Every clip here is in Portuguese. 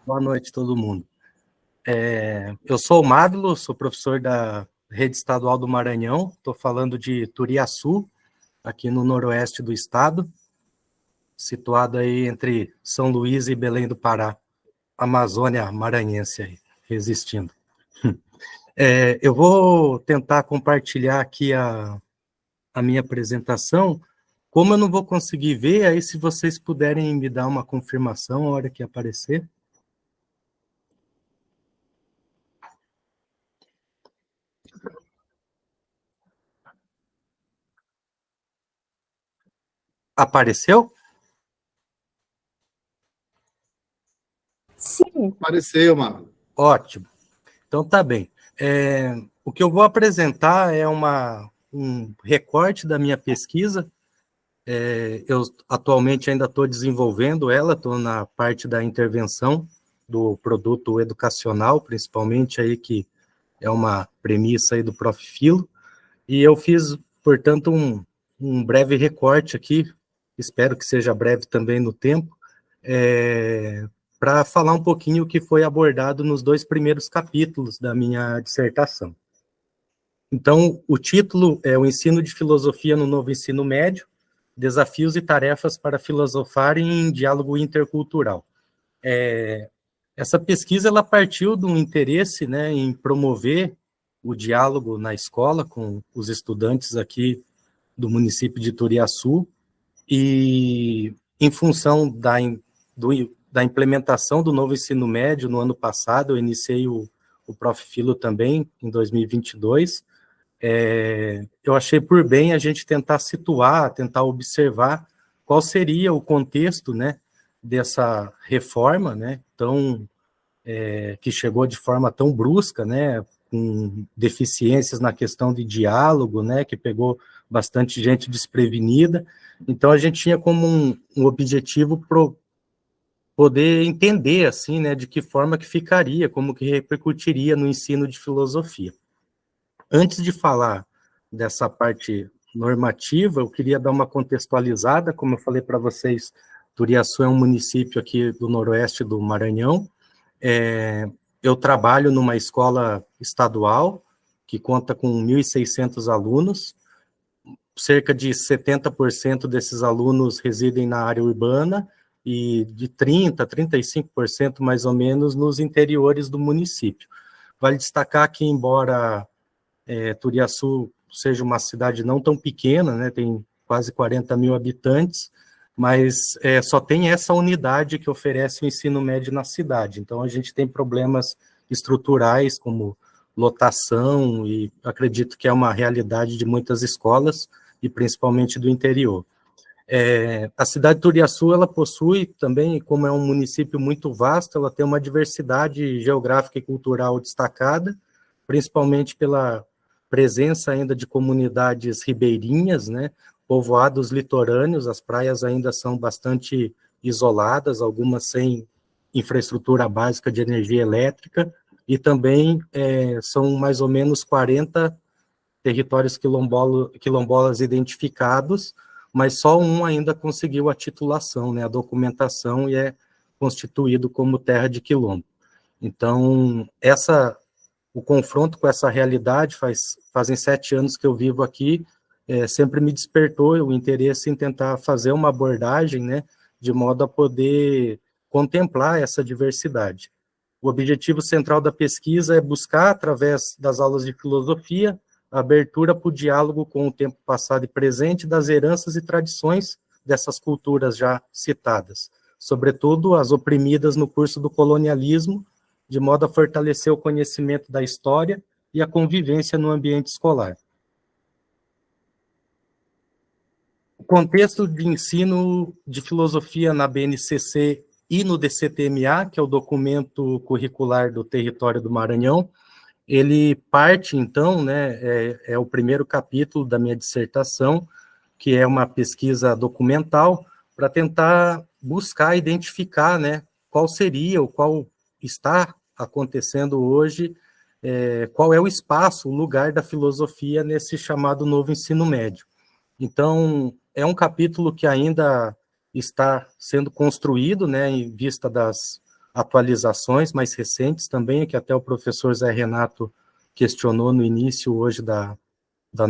Boa noite, todo mundo. Eu sou o Mávilo, sou professor da Rede Estadual do Maranhão, estou falando de Turiaçu, aqui no noroeste do estado, situado aí entre São Luís e Belém do Pará, Amazônia maranhense aí, resistindo. Eu vou tentar compartilhar aqui a minha apresentação. Como eu não vou conseguir ver, aí se vocês puderem me dar uma confirmação a hora que aparecer. Apareceu? Sim. Apareceu, mano. Ótimo. Então tá bem. O que eu vou apresentar é um recorte da minha pesquisa. Eu atualmente ainda estou desenvolvendo ela, estou na parte da intervenção do produto educacional, principalmente aí que é uma premissa aí do Prof. Filo, e eu fiz, portanto, um breve recorte aqui, espero que seja breve também no tempo, para falar um pouquinho o que foi abordado nos 2 primeiros capítulos da minha dissertação. Então, o título é O Ensino de Filosofia no Novo Ensino Médio, Desafios e Tarefas para Filosofar em Diálogo Intercultural. Essa pesquisa ela partiu de um interesse, né, em promover o diálogo na escola com os estudantes aqui do município de Turiaçu, e em função da implementação do novo ensino médio no ano passado, eu iniciei o Prof. Filo também, em 2022, eu achei por bem a gente tentar situar, tentar observar qual seria o contexto, né, dessa reforma, né, que chegou de forma tão brusca, né, com deficiências na questão de diálogo, né, que pegou bastante gente desprevenida. Então, a gente tinha como um objetivo poder entender, assim, né, de que forma que ficaria, como que repercutiria no ensino de filosofia. Antes de falar dessa parte normativa, eu queria dar uma contextualizada. Como eu falei para vocês, Turiaçu é um município aqui do noroeste do Maranhão. Eu trabalho numa escola estadual, que conta com 1.600 alunos, cerca de 70% desses alunos residem na área urbana, e de 30% a 35% mais ou menos nos interiores do município. Vale destacar que, embora Turiaçu seja uma cidade não tão pequena, né, tem quase 40 mil habitantes, mas só tem essa unidade que oferece o ensino médio na cidade. Então, a gente tem problemas estruturais, como lotação, e acredito que é uma realidade de muitas escolas, e principalmente do interior. A cidade de Turiaçu, ela possui também, como é um município muito vasto, ela tem uma diversidade geográfica e cultural destacada, principalmente pela presença ainda de comunidades ribeirinhas, né, povoados litorâneos. As praias ainda são bastante isoladas, algumas sem infraestrutura básica de energia elétrica, e também são mais ou menos 40 territórios quilombolas identificados, mas só um ainda conseguiu a titulação, né, a documentação, e é constituído como terra de quilombo. Então, o confronto com essa realidade, fazem 7 anos que eu vivo aqui, sempre me despertou o interesse em tentar fazer uma abordagem, né, de modo a poder contemplar essa diversidade. O objetivo central da pesquisa é buscar, através das aulas de filosofia, a abertura para o diálogo com o tempo passado e presente das heranças e tradições dessas culturas já citadas, sobretudo as oprimidas no curso do colonialismo, de modo a fortalecer o conhecimento da história e a convivência no ambiente escolar. O contexto de ensino de filosofia na BNCC e no DCTMA, que é o documento curricular do território do Maranhão, ele parte, então, né, é o primeiro capítulo da minha dissertação, que é uma pesquisa documental, para tentar buscar, identificar, né, qual seria, ou qual está acontecendo hoje, qual é o espaço, o lugar da filosofia nesse chamado novo ensino médio. Então, é um capítulo que ainda está sendo construído, né, em vista das atualizações mais recentes também, que até o professor Zé Renato questionou no início hoje do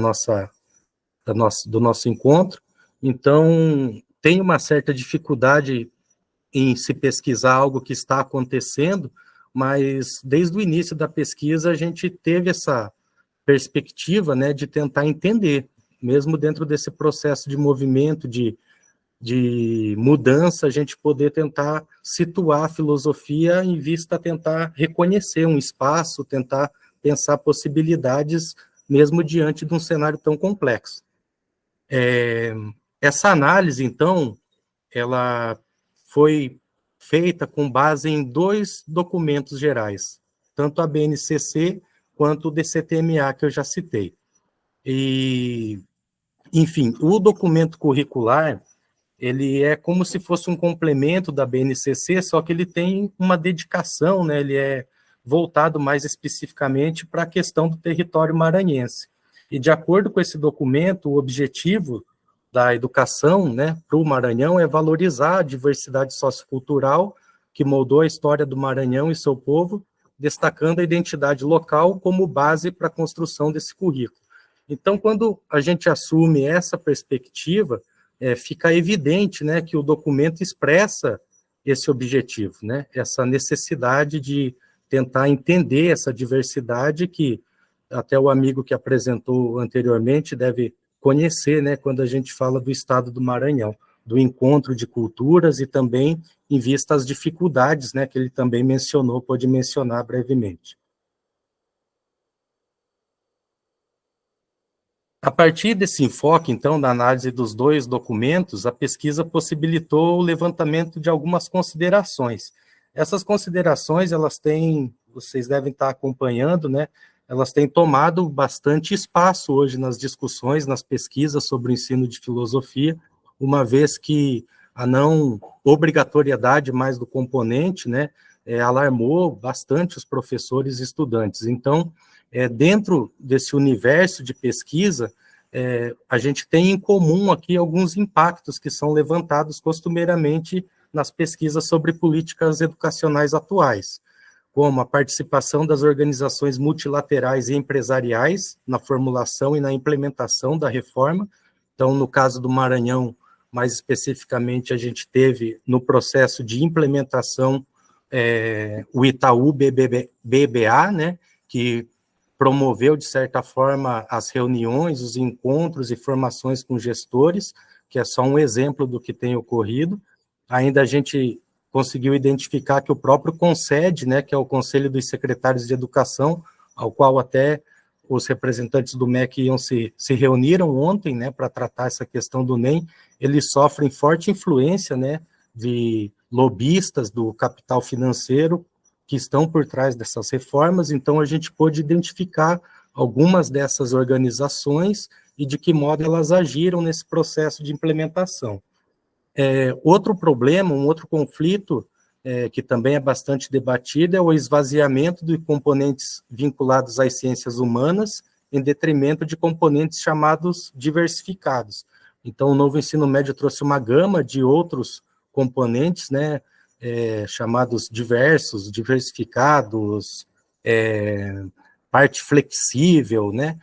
nosso encontro. Então, tem uma certa dificuldade em se pesquisar algo que está acontecendo, mas desde o início da pesquisa a gente teve essa perspectiva, né, de tentar entender, mesmo dentro desse processo de movimento, de mudança, a gente poder tentar situar a filosofia em vista a tentar reconhecer um espaço, tentar pensar possibilidades, mesmo diante de um cenário tão complexo. Essa análise, então, ela foi feita com base em 2 documentos gerais, tanto a BNCC quanto o DCTMA, que eu já citei. E, enfim, o documento curricular, ele é como se fosse um complemento da BNCC, só que ele tem uma dedicação, né? Ele é voltado mais especificamente para a questão do território maranhense. E, de acordo com esse documento, o objetivo da educação, né, para o Maranhão é valorizar a diversidade sociocultural que moldou a história do Maranhão e seu povo, destacando a identidade local como base para a construção desse currículo. Então, quando a gente assume essa perspectiva, fica evidente, né, que o documento expressa esse objetivo, né, essa necessidade de tentar entender essa diversidade que até o amigo que apresentou anteriormente deve conhecer, né, quando a gente fala do estado do Maranhão, do encontro de culturas e também em vista às dificuldades, né, que ele também mencionou, pode mencionar brevemente. A partir desse enfoque, então, da análise dos 2 documentos, a pesquisa possibilitou o levantamento de algumas considerações. Essas considerações, elas têm, vocês devem estar acompanhando, né, elas têm tomado bastante espaço hoje nas discussões, nas pesquisas sobre o ensino de filosofia, uma vez que a não obrigatoriedade mais do componente, né, alarmou bastante os professores e estudantes. Então, dentro desse universo de pesquisa, a gente tem em comum aqui alguns impactos que são levantados costumeiramente nas pesquisas sobre políticas educacionais atuais, como a participação das organizações multilaterais e empresariais na formulação e na implementação da reforma. Então, no caso do Maranhão, mais especificamente, a gente teve no processo de implementação o Itaú BBA, né, que promoveu, de certa forma, as reuniões, os encontros e formações com gestores, que é só um exemplo do que tem ocorrido. Ainda a gente conseguiu identificar que o próprio CONSED, né, que é o Conselho dos Secretários de Educação, ao qual até os representantes do MEC se reuniram ontem, né, para tratar essa questão do NEM, eles sofrem forte influência, né, de lobistas do capital financeiro que estão por trás dessas reformas. Então a gente pôde identificar algumas dessas organizações e de que modo elas agiram nesse processo de implementação. Outro problema, um outro conflito, que também é bastante debatido, é o esvaziamento de componentes vinculados às ciências humanas, em detrimento de componentes chamados diversificados. Então, o novo ensino médio trouxe uma gama de outros componentes, né, chamados diversos, diversificados, parte flexível, né,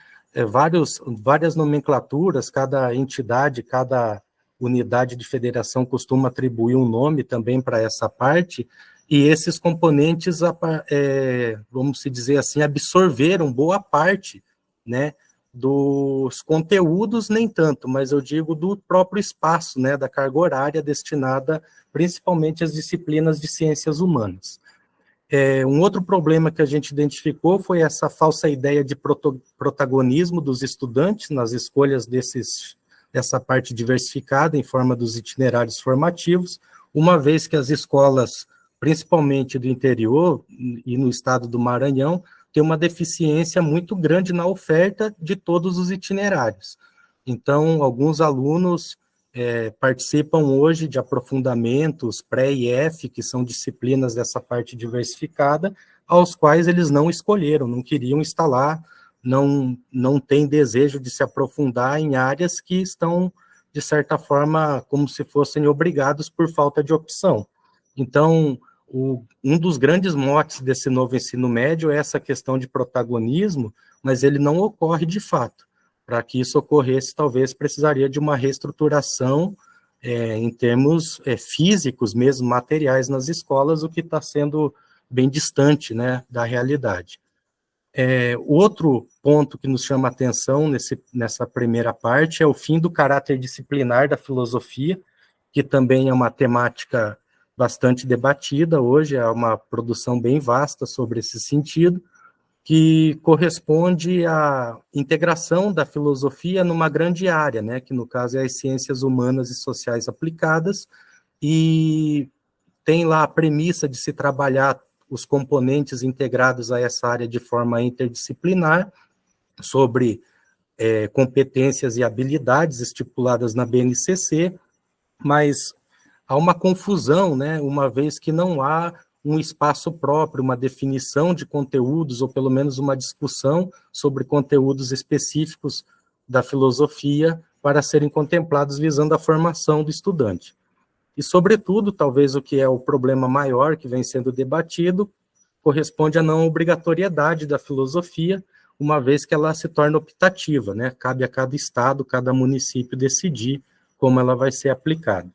várias nomenclaturas, cada entidade, cada unidade de federação costuma atribuir um nome também para essa parte, e esses componentes, vamos dizer assim, absorveram boa parte, né, dos conteúdos, nem tanto, mas eu digo do próprio espaço, né, da carga horária destinada principalmente às disciplinas de ciências humanas. Um outro problema que a gente identificou foi essa falsa ideia de protagonismo dos estudantes nas escolhas dessa parte diversificada em forma dos itinerários formativos, uma vez que as escolas, principalmente do interior e no estado do Maranhão, têm uma deficiência muito grande na oferta de todos os itinerários. Então, alguns alunos participam hoje de aprofundamentos pré-IF, que são disciplinas dessa parte diversificada, aos quais eles não escolheram, não queriam instalar, não têm desejo de se aprofundar em áreas que estão, de certa forma, como se fossem obrigados por falta de opção. Então, um dos grandes motes desse novo ensino médio é essa questão de protagonismo, mas ele não ocorre de fato. Para que isso ocorresse, talvez precisaria de uma reestruturação em termos físicos mesmo, materiais nas escolas, o que está sendo bem distante, né, da realidade. Outro ponto que nos chama a atenção nessa primeira parte é o fim do caráter disciplinar da filosofia, que também é uma temática bastante debatida hoje, é uma produção bem vasta sobre esse sentido, que corresponde à integração da filosofia numa grande área, né, que no caso é as ciências humanas e sociais aplicadas, e tem lá a premissa de se trabalhar os componentes integrados a essa área de forma interdisciplinar, sobre competências e habilidades estipuladas na BNCC, mas há uma confusão, né, uma vez que não há um espaço próprio, uma definição de conteúdos, ou pelo menos uma discussão sobre conteúdos específicos da filosofia para serem contemplados visando a formação do estudante. E, sobretudo, talvez o que é o problema maior que vem sendo debatido, corresponde à não obrigatoriedade da filosofia, uma vez que ela se torna optativa, né? Cabe a cada estado, cada município decidir como ela vai ser aplicada.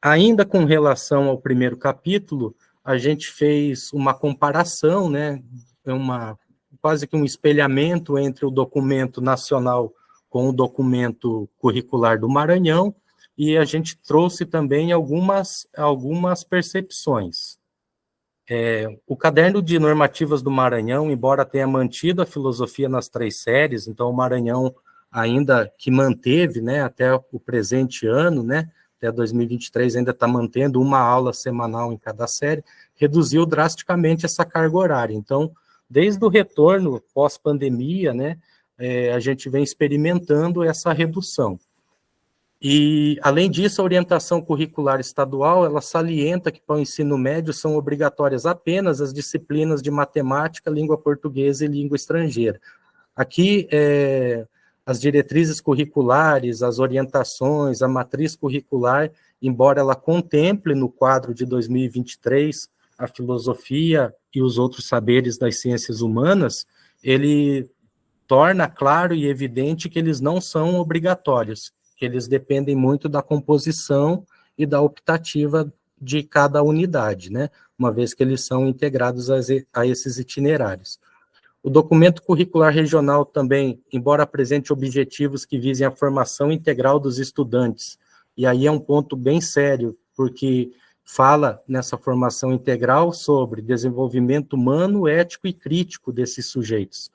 Ainda com relação ao primeiro capítulo, a gente fez uma comparação, né, quase que um espelhamento entre o documento nacional com o documento curricular do Maranhão, e a gente trouxe também algumas percepções. O caderno de normativas do Maranhão, embora tenha mantido a filosofia nas 3 séries, então o Maranhão ainda que manteve, né, até o presente ano, né, até 2023 ainda está mantendo uma aula semanal em cada série, reduziu drasticamente essa carga horária. Então, desde o retorno pós-pandemia, né, a gente vem experimentando essa redução. E, além disso, a orientação curricular estadual, ela salienta que para o ensino médio são obrigatórias apenas as disciplinas de matemática, língua portuguesa e língua estrangeira. Aqui, as diretrizes curriculares, as orientações, a matriz curricular, embora ela contemple no quadro de 2023 a filosofia e os outros saberes das ciências humanas, ele torna claro e evidente que eles não são obrigatórios, que eles dependem muito da composição e da optativa de cada unidade, né? Uma vez que eles são integrados a esses itinerários. O documento curricular regional também, embora apresente objetivos que visem a formação integral dos estudantes, e aí é um ponto bem sério, porque fala nessa formação integral sobre desenvolvimento humano, ético e crítico desses sujeitos.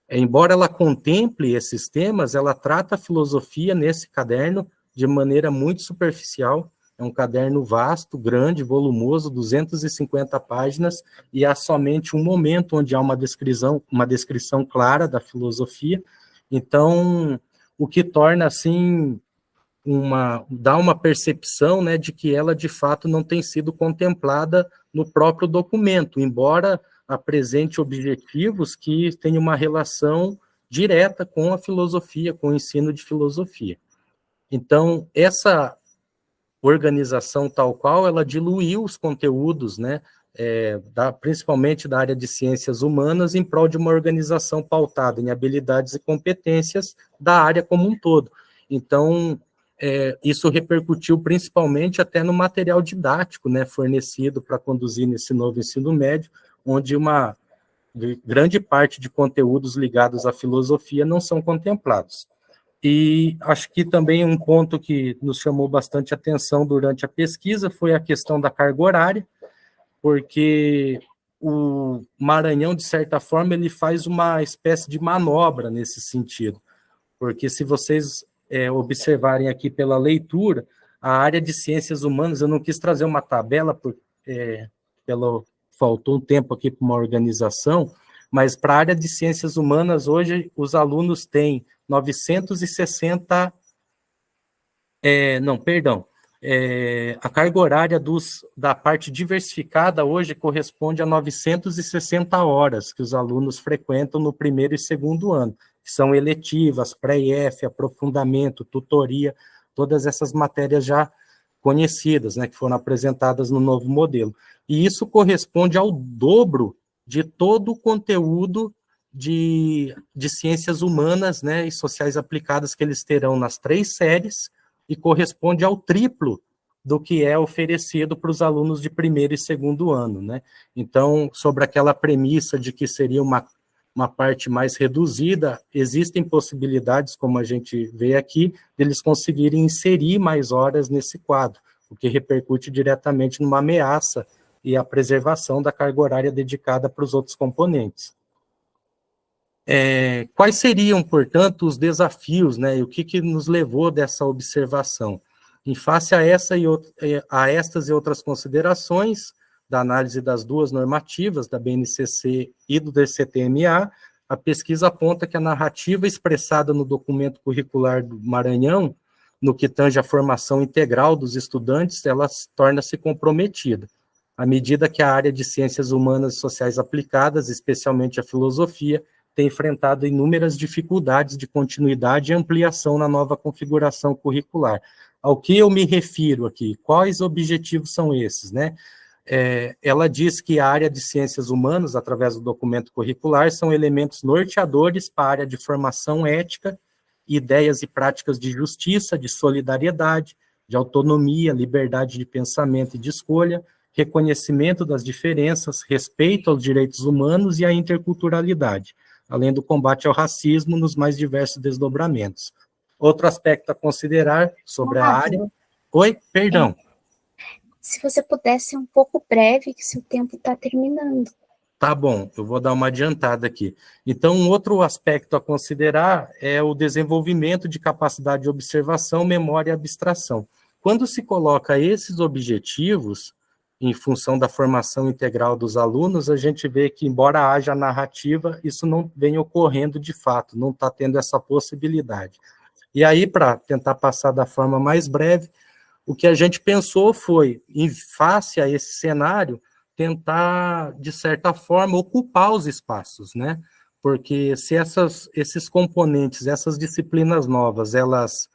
Embora ela contemple esses temas, ela trata a filosofia nesse caderno de maneira muito superficial. É um caderno vasto, grande, volumoso, 250 páginas, e há somente um momento onde há uma descrição clara da filosofia. Então, o que torna, assim, dá uma percepção, né, de que ela, de fato, não tem sido contemplada no próprio documento, embora apresente objetivos que têm uma relação direta com a filosofia, com o ensino de filosofia. Então, essa organização tal qual, ela diluiu os conteúdos, né, principalmente da área de ciências humanas, em prol de uma organização pautada em habilidades e competências da área como um todo. Então, isso repercutiu principalmente até no material didático, né, fornecido para conduzir nesse novo ensino médio, onde uma grande parte de conteúdos ligados à filosofia não são contemplados. E acho que também um ponto que nos chamou bastante atenção durante a pesquisa foi a questão da carga horária, porque o Maranhão, de certa forma, ele faz uma espécie de manobra nesse sentido, porque se vocês observarem aqui pela leitura, a área de ciências humanas, eu não quis trazer uma tabela, faltou um tempo aqui para uma organização, mas para a área de ciências humanas, hoje, os alunos têm 960... a carga horária da parte diversificada hoje corresponde a 960 horas que os alunos frequentam no primeiro e segundo ano, que são eletivas, pré-IF, aprofundamento, tutoria, todas essas matérias já conhecidas, né, que foram apresentadas no novo modelo. e isso corresponde ao dobro de todo o conteúdo de ciências humanas, né, e sociais aplicadas que eles terão nas 3 séries, e corresponde ao triplo do que é oferecido para os alunos de primeiro e segundo ano, né? Então, sobre aquela premissa de que seria uma parte mais reduzida, existem possibilidades, como a gente vê aqui, deles conseguirem inserir mais horas nesse quadro, o que repercute diretamente numa ameaça e a preservação da carga horária dedicada para os outros componentes. Quais seriam, portanto, os desafios, né, e o que nos levou dessa observação? Em face a estas e outras considerações da análise das 2 normativas, da BNCC e do DCTMA, a pesquisa aponta que a narrativa expressada no documento curricular do Maranhão, no que tange a formação integral dos estudantes, ela torna-se comprometida, à medida que a área de ciências humanas e sociais aplicadas, especialmente a filosofia, tem enfrentado inúmeras dificuldades de continuidade e ampliação na nova configuração curricular. Ao que eu me refiro aqui? Quais objetivos são esses, né? Ela diz que a área de ciências humanas, através do documento curricular, são elementos norteadores para a área de formação ética, ideias e práticas de justiça, de solidariedade, de autonomia, liberdade de pensamento e de escolha, reconhecimento das diferenças, respeito aos direitos humanos e à interculturalidade, além do combate ao racismo nos mais diversos desdobramentos. Outro aspecto a considerar sobre a área... Oi, perdão. Se você pudesse ser um pouco breve, que seu tempo está terminando. Tá bom, eu vou dar uma adiantada aqui. Então, um outro aspecto a considerar é o desenvolvimento de capacidade de observação, memória e abstração. Quando se coloca esses objetivos, em função da formação integral dos alunos, a gente vê que, embora haja narrativa, isso não vem ocorrendo de fato, não está tendo essa possibilidade. E aí, para tentar passar da forma mais breve, o que a gente pensou foi, em face a esse cenário, tentar, de certa forma, ocupar os espaços, né? Porque se esses componentes, essas disciplinas novas, elas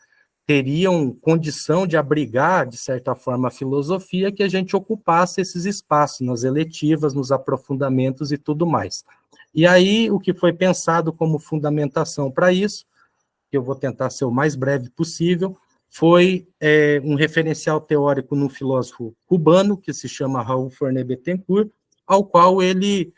teriam condição de abrigar, de certa forma, a filosofia, que a gente ocupasse esses espaços nas eletivas, nos aprofundamentos e tudo mais. E aí, o que foi pensado como fundamentação para isso, que eu vou tentar ser o mais breve possível, foi um referencial teórico num filósofo cubano, que se chama Raul Forné Bettencourt, ao qual ele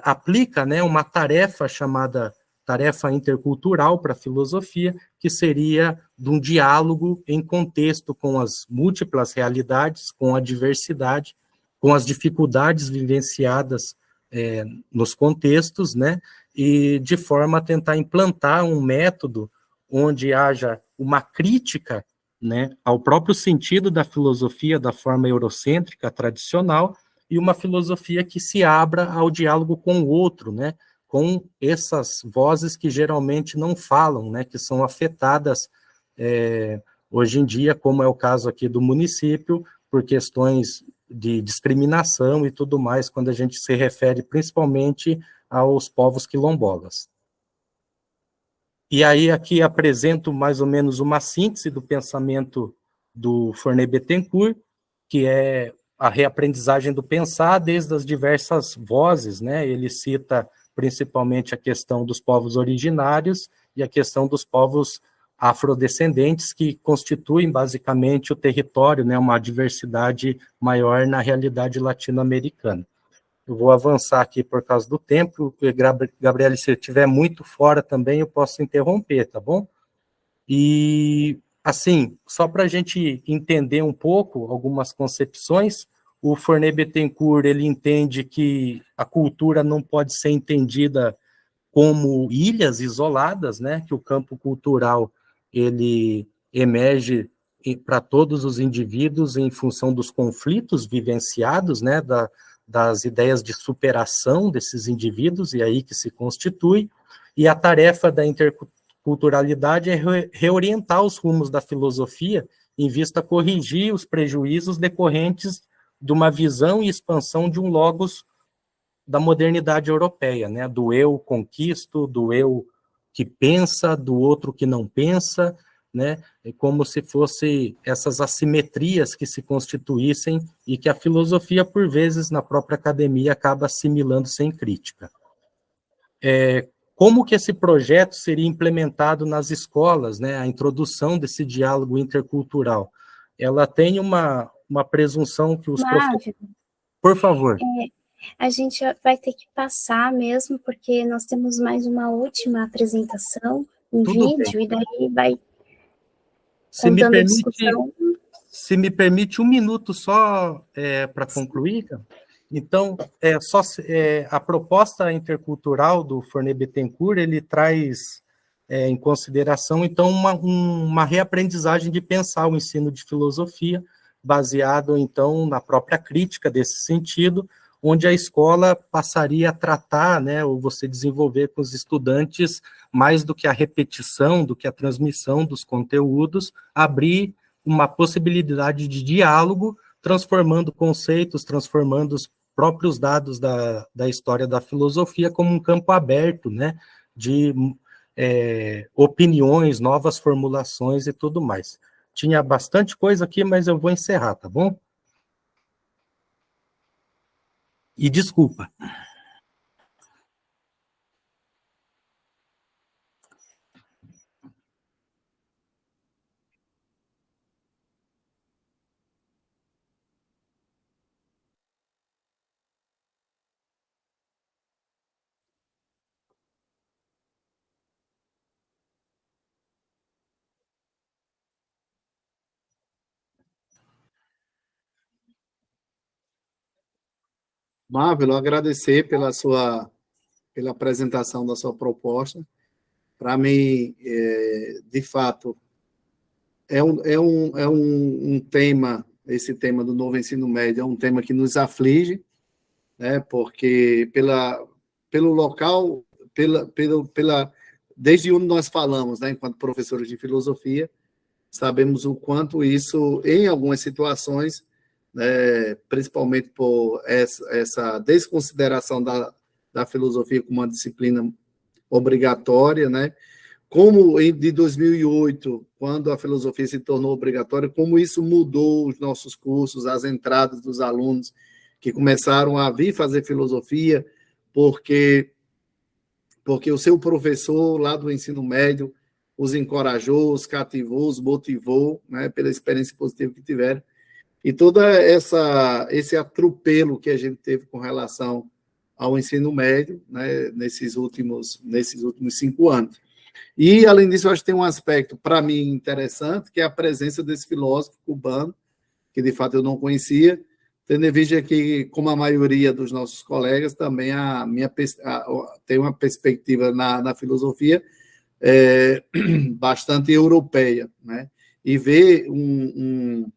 aplica, né, uma tarefa chamada tarefa intercultural para a filosofia, que seria de um diálogo em contexto com as múltiplas realidades, com a diversidade, com as dificuldades vivenciadas nos contextos, né, e de forma a tentar implantar um método onde haja uma crítica, né, ao próprio sentido da filosofia da forma eurocêntrica tradicional e uma filosofia que se abra ao diálogo com o outro, né, com essas vozes que geralmente não falam, né, que são afetadas hoje em dia, como é o caso aqui do município, por questões de discriminação e tudo mais, quando a gente se refere principalmente aos povos quilombolas. E aí aqui apresento mais ou menos uma síntese do pensamento do Forné Bettencourt, que é a reaprendizagem do pensar desde as diversas vozes, né? Ele cita principalmente a questão dos povos originários e a questão dos povos afrodescendentes, que constituem basicamente o território, né? Uma diversidade maior na realidade latino-americana. Eu vou avançar aqui por causa do tempo. Gabriele, se eu estiver muito fora também, eu posso interromper, tá bom? E, assim, só para a gente entender um pouco algumas concepções, o Forné Bettencourt, ele entende que a cultura não pode ser entendida como ilhas isoladas, né? Que o campo cultural, ele emerge para todos os indivíduos em função dos conflitos vivenciados, né? Das ideias de superação desses indivíduos, e aí que se constitui, e a tarefa da interculturalidade é reorientar os rumos da filosofia em vista a corrigir os prejuízos decorrentes de uma visão e expansão de um logos da modernidade europeia, né? Do eu conquisto, do eu que pensa, do outro que não pensa, né? É como se fosse essas assimetrias que se constituíssem e que a filosofia, por vezes, na própria academia, acaba assimilando sem crítica. Como que esse projeto seria implementado nas escolas, né? A introdução desse diálogo intercultural? Ela tem uma presunção que os professores... Por favor. A gente vai ter que passar mesmo, porque nós temos mais uma última apresentação em Tudo vídeo, bem. e daí vai Se me contando a permite, discussão. se me permite um minuto só para concluir. Então, a proposta intercultural do Fornet Bittencourt, ele traz em consideração, então, uma reaprendizagem de pensar o ensino de filosofia, baseado, então, na própria crítica desse sentido, onde a escola passaria a tratar, né, ou você desenvolver com os estudantes, mais do que a repetição, do que a transmissão dos conteúdos, abrir uma possibilidade de diálogo, transformando conceitos, transformando os próprios dados da história da filosofia como um campo aberto, né, de opiniões, novas formulações e tudo mais. Tinha bastante coisa aqui, mas eu vou encerrar, tá bom? E desculpa. Marvel, agradecer pela apresentação da sua proposta. Para mim, de fato, é um tema, esse tema do novo ensino médio, é um tema que nos aflige, né, porque pelo local, desde onde nós falamos, né, enquanto professores de filosofia, sabemos o quanto isso, em algumas situações, né, principalmente por essa desconsideração da filosofia como uma disciplina obrigatória, né, como de 2008, quando a filosofia se tornou obrigatória, como isso mudou os nossos cursos, as entradas dos alunos que começaram a vir fazer filosofia, porque o seu professor lá do ensino médio os encorajou, os cativou, os motivou, né, pela experiência positiva que tiveram. E todo esse atropelo que a gente teve com relação ao ensino médio, né, nesses últimos 5 anos. E, além disso, eu acho que tem um aspecto, para mim, interessante, que é a presença desse filósofo cubano, que, de fato, eu não conhecia, tendo em vista que, como a maioria dos nossos colegas, também tem uma perspectiva na filosofia bastante europeia, né? E ver um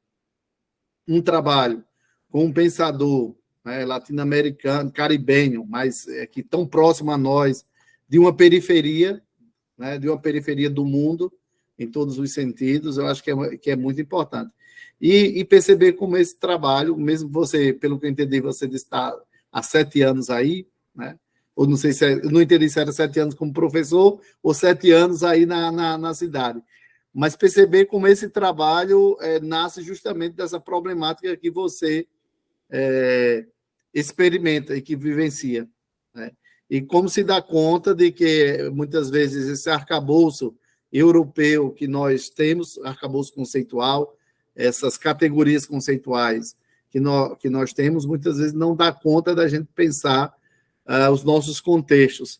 trabalho com um pensador, né, latino-americano, caribenho, mas que tão próximo a nós, de uma periferia, né, de uma periferia do mundo, em todos os sentidos, eu acho que é muito importante. E perceber como esse trabalho, mesmo você, pelo que eu entendi, você está há 7 anos aí, né? Ou não sei eu não entendi se era 7 anos como professor ou 7 anos aí na cidade. Mas perceber como esse trabalho nasce justamente dessa problemática que você experimenta e que vivencia, né? E como se dá conta de que, muitas vezes, esse arcabouço europeu que nós temos, arcabouço conceitual, essas categorias conceituais que nós temos, muitas vezes não dá conta da gente pensar os nossos contextos,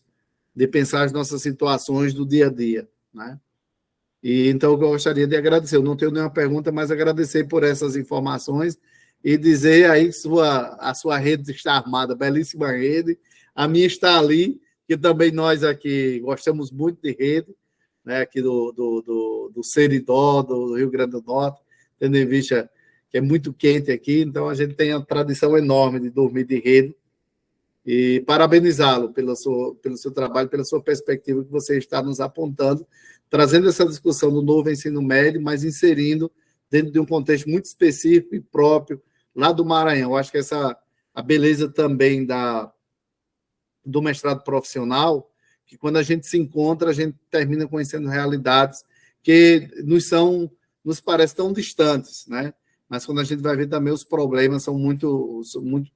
de pensar as nossas situações do dia a dia, né? E então eu gostaria de agradecer. Eu não tenho nenhuma pergunta, mas agradecer por essas informações e dizer aí que a sua rede está armada, belíssima rede. A minha está ali, que também nós aqui gostamos muito de rede, né, aqui do Seridó, do Rio Grande do Norte, tendo em vista que é muito quente aqui, então a gente tem uma tradição enorme de dormir de rede. E parabenizá-lo pelo seu trabalho, pela sua perspectiva que você está nos apontando, trazendo essa discussão do novo ensino médio, mas inserindo dentro de um contexto muito específico e próprio, lá do Maranhão. Eu acho que a beleza também do mestrado profissional, que quando a gente se encontra, a gente termina conhecendo realidades que nos parecem tão distantes, né? Mas quando a gente vai ver também, os problemas são muito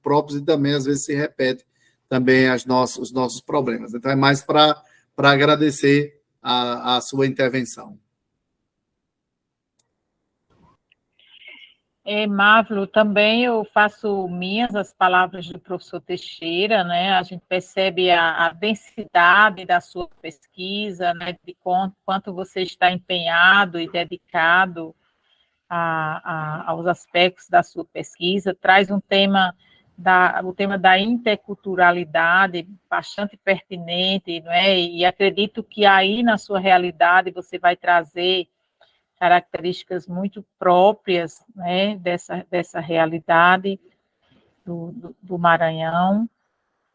próprios e também, às vezes, se repetem também os nossos problemas. Então, é mais para agradecer a sua intervenção. Mávio, também eu faço minhas as palavras do professor Teixeira, né? A gente percebe a densidade da sua pesquisa, né? De quanto você está empenhado e dedicado aos aspectos da sua pesquisa, traz o tema da interculturalidade bastante pertinente, não é? E acredito que aí na sua realidade você vai trazer características muito próprias, né, dessa realidade do Maranhão.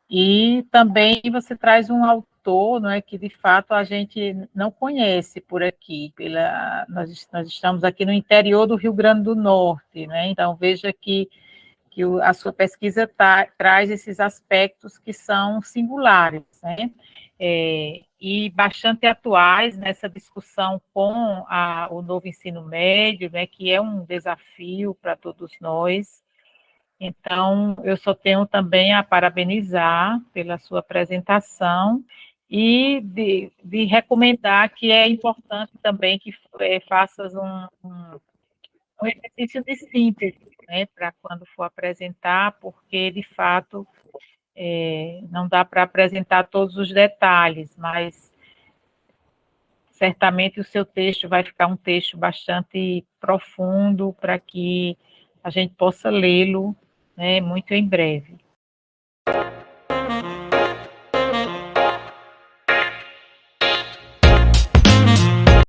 E também você traz um autor, não é, que de fato a gente não conhece por aqui. Nós estamos aqui no interior do Rio Grande do Norte, né? Então veja que a sua pesquisa traz esses aspectos que são singulares, né? E bastante atuais nessa discussão com o novo ensino médio, né, que é um desafio para todos nós. Então, eu só tenho também a parabenizar pela sua apresentação e de recomendar que é importante também que faças um exercício de síntese, né, para quando for apresentar, porque, de fato, não dá para apresentar todos os detalhes, mas certamente o seu texto vai ficar um texto bastante profundo para que a gente possa lê-lo, né, muito em breve.